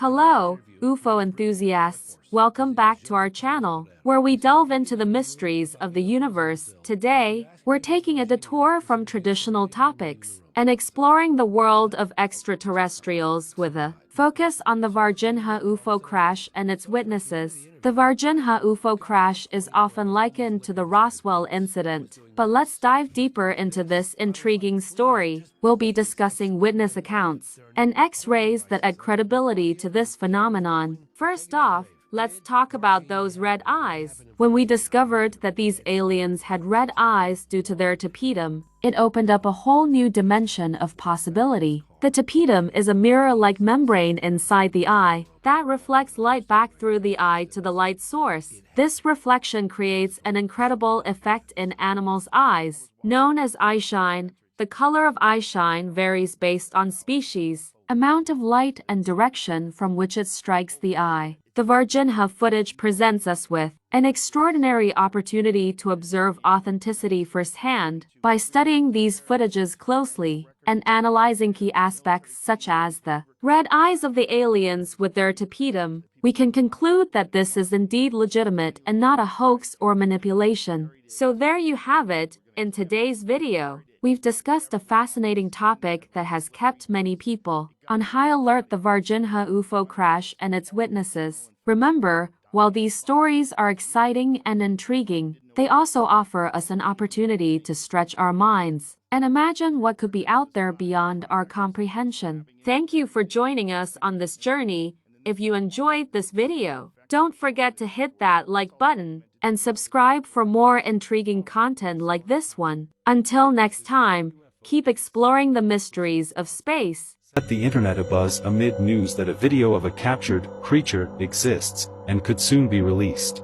Hello, UFO enthusiasts. Welcome back to our channel, where we delve into the mysteries of the universe. Today, we're taking a detour from traditional topics and exploring the world of extraterrestrials with a focus on the Varginha UFO crash and its witnesses. The Varginha UFO crash is often likened to the Roswell incident, but let's dive deeper into this intriguing story. We'll be discussing witness accounts and X-rays that add credibility to this phenomenon. First off, let's talk about those red eyes. When we discovered that these aliens had red eyes due to their tapetum, it opened up a whole new dimension of possibility. The tapetum is a mirror-like membrane inside the eye that reflects light back through the eye to the light source. This reflection creates an incredible effect in animals' eyes, known as eyeshine. The color of eyeshine varies based on species, amount of light and direction from which it strikes the eye. The Varginha footage presents us with an extraordinary opportunity to observe authenticity firsthand. By studying these footages closely and analyzing key aspects such as the red eyes of the aliens with their tapetum, we can conclude that this is indeed legitimate and not a hoax or manipulation. So there you have it. In today's video, we've discussed a fascinating topic that has kept many people on high alert: the Varginha UFO crash and its witnesses. Remember, while these stories are exciting and intriguing, they also offer us an opportunity to stretch our minds and imagine what could be out there beyond our comprehension. Thank you for joining us on this journey. If you enjoyed this video, don't forget to hit that like button and subscribe for more intriguing content like this one. Until next time, keep exploring the mysteries of space. Set the internet abuzz amid news that a video of a captured creature exists and could soon be released.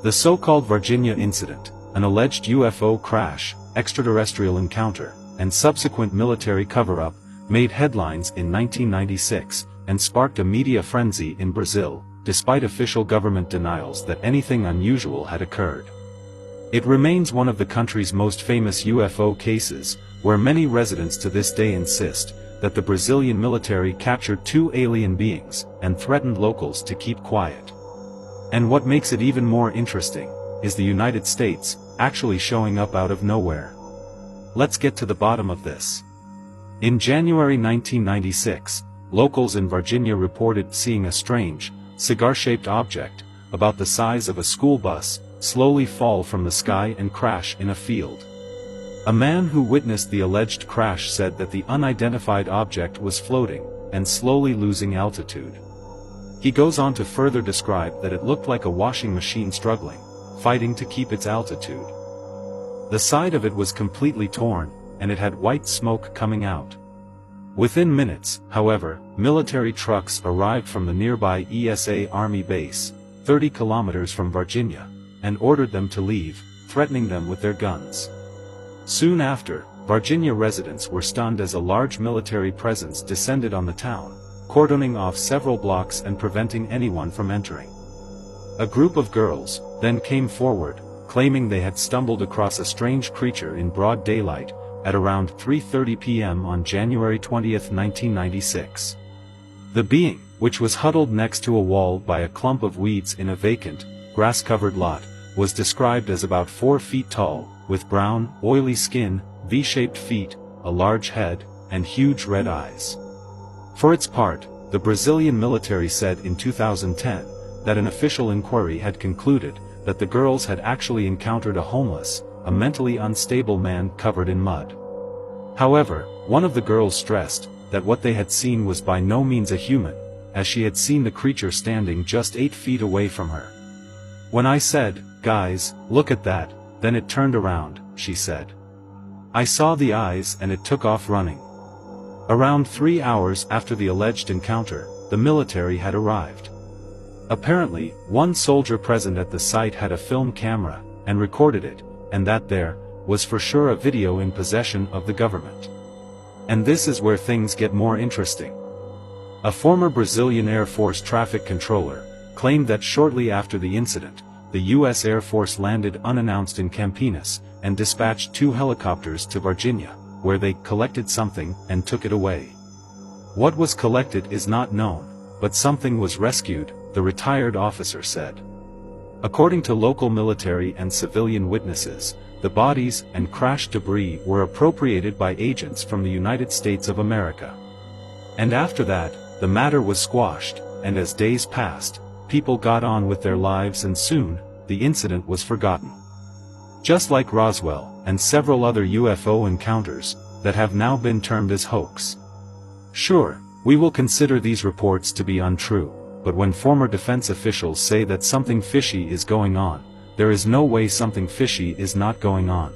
The so-called Varginha incident, an alleged UFO crash, extraterrestrial encounter, and subsequent military cover-up, made headlines in 1996 and sparked a media frenzy in Brazil, despite official government denials that anything unusual had occurred. It remains one of the country's most famous UFO cases, where many residents to this day insist that the Brazilian military captured two alien beings and threatened locals to keep quiet. And what makes it even more interesting is the United States actually showing up out of nowhere. Let's get to the bottom of this. In January 1996, locals in Varginha reported seeing a strange, cigar-shaped object, about the size of a school bus, slowly fall from the sky and crash in a field. A man who witnessed the alleged crash said that the unidentified object was floating and slowly losing altitude. He goes on to further describe that it looked like a washing machine struggling, fighting to keep its altitude. The side of it was completely torn, and it had white smoke coming out. Within minutes, however, military trucks arrived from the nearby ESA Army base, 30 kilometers from Varginha, and ordered them to leave, threatening them with their guns. Soon after, Varginha residents were stunned as a large military presence descended on the town, cordoning off several blocks and preventing anyone from entering. A group of girls then came forward, claiming they had stumbled across a strange creature in broad daylight at around 3:30 p.m. on January 20, 1996. The being, which was huddled next to a wall by a clump of weeds in a vacant, grass-covered lot, was described as about 4 feet tall, with brown, oily skin, V-shaped feet, a large head, and huge red eyes. For its part, the Brazilian military said in 2010 that an official inquiry had concluded that the girls had actually encountered a mentally unstable man covered in mud. However, one of the girls stressed that what they had seen was by no means a human, as she had seen the creature standing just 8 feet away from her. "When I said, 'Guys, look at that,' then it turned around," she said. "I saw the eyes and it took off running." Around 3 hours after the alleged encounter, the military had arrived. Apparently, one soldier present at the site had a film camera and recorded it, and that there was for sure a video in possession of the government. And this is where things get more interesting. A former Brazilian Air Force traffic controller claimed that shortly after the incident, the U.S. Air Force landed unannounced in Campinas and dispatched 2 helicopters to Varginha, where they collected something and took it away. What was collected is not known, but something was rescued, the retired officer said. According to local military and civilian witnesses, the bodies and crashed debris were appropriated by agents from the United States of America. And after that, the matter was squashed, and as days passed, people got on with their lives and soon, the incident was forgotten. Just like Roswell, and several other UFO encounters, that have now been termed as hoax. Sure, we will consider these reports to be untrue, but when former defense officials say that something fishy is going on, there is no way something fishy is not going on.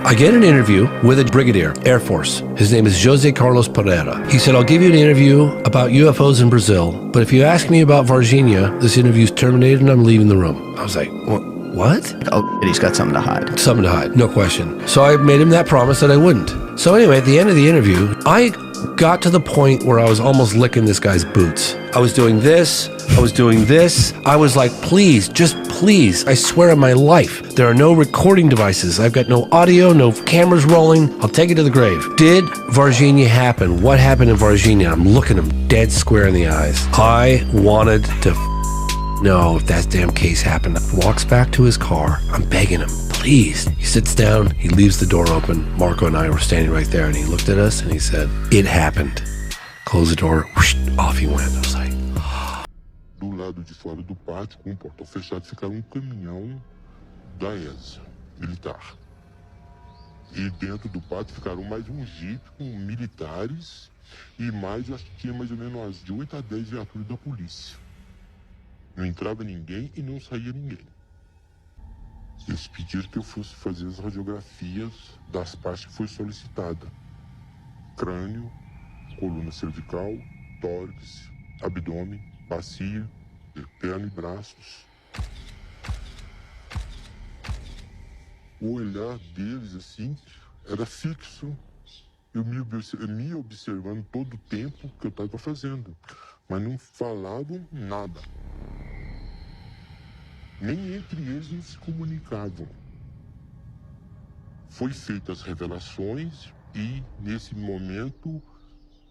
I get an interview with a brigadier, Air Force. His name is Jose Carlos Pereira. He said, I'll give you an interview about UFOs in Brazil, but if you ask me about Varginha, this interview's terminated and I'm leaving the room. I was like, what? Oh, he's got something to hide. Something to hide, no question. So I made him that promise that I wouldn't. So anyway, at the end of the interview, I got to the point where I was almost licking this guy's boots. I was doing this, I was doing this. I was like, please, just please, I swear on my life, there are no recording devices. I've got no audio, no cameras rolling. I'll take it to the grave. Did Varginha happen? What happened in Varginha? I'm looking him dead square in the eyes. I wanted to know if that damn case happened. Walks back to his car. I'm begging him, please. He sits down, he leaves the door open. Marco and I were standing right there and he looked at us and he said, it happened. Close the door, whoosh, off he went. I was like, do lado de fora do pátio, com o portão fechado, ficava caminhão da ESA, militar. E dentro do pátio ficaram mais Jeep com militares e mais, acho que tinha mais ou menos umas de 8 a 10 viaturas da polícia. Não entrava ninguém e não saía ninguém. Eles pediram que eu fosse fazer as radiografias das partes que foi solicitada. Crânio, coluna cervical, tórax, abdômen, bacia, perna e braços. O olhar deles, assim, era fixo. Eu me observando todo o tempo que eu estava fazendo. Mas não falavam nada. Nem entre eles não se comunicavam. Foi feitas as revelações e, nesse momento,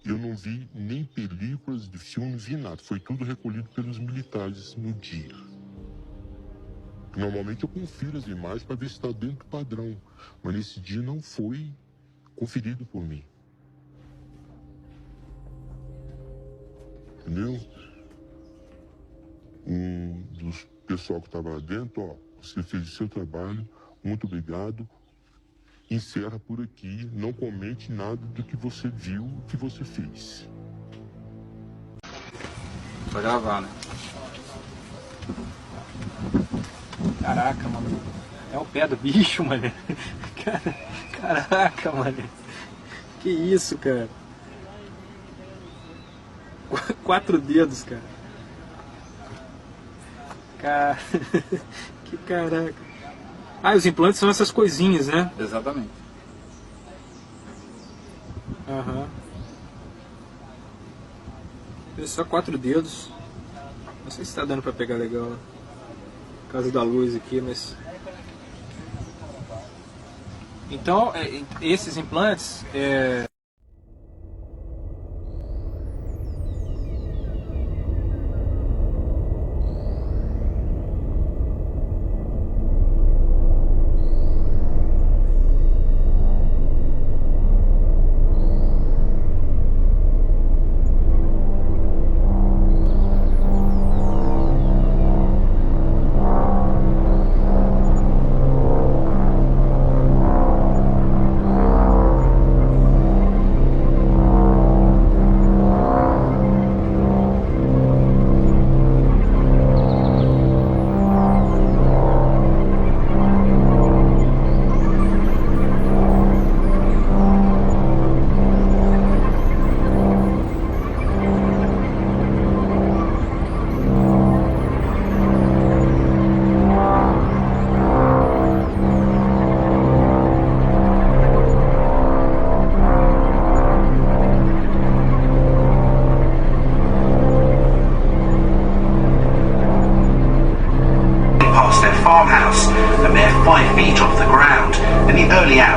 eu não vi nem películas de filme, não vi nada. Foi tudo recolhido pelos militares no dia. Normalmente eu confiro as imagens para ver se está dentro do padrão. Mas nesse dia não foi conferido por mim. Entendeu? Um dos pessoal que estava lá dentro, ó, você fez o seu trabalho, muito obrigado. Encerra por aqui, não comente nada do que você viu, que você fez. Vai gravar, né? Caraca, mano. É o pé do bicho, mano. Caraca, mano. Que isso, cara. 4 dedos, cara. Que caraca. Ah, os implantes são essas coisinhas, né? Exatamente. Aham. Só 4 dedos. Não sei se tá dando pra pegar legal. Por causa da luz aqui, mas... Então, esses implantes...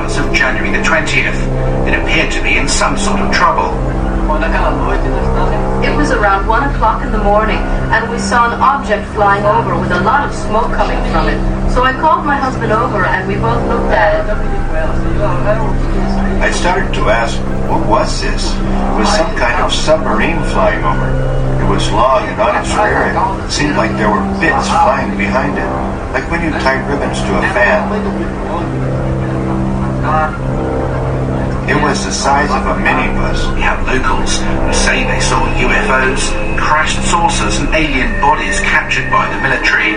hours of January the 20th. It appeared to be in some sort of trouble. It was around 1 o'clock in the morning, and we saw an object flying over with a lot of smoke coming from it. So I called my husband over, and we both looked at it. I started to ask, what was this? It was some kind of submarine flying over. It was long, and on its rear it seemed like there were bits flying behind it, like when you tie ribbons to a fan. It was the size of a minibus. We have locals who say they saw UFOs, crashed saucers and alien bodies captured by the military.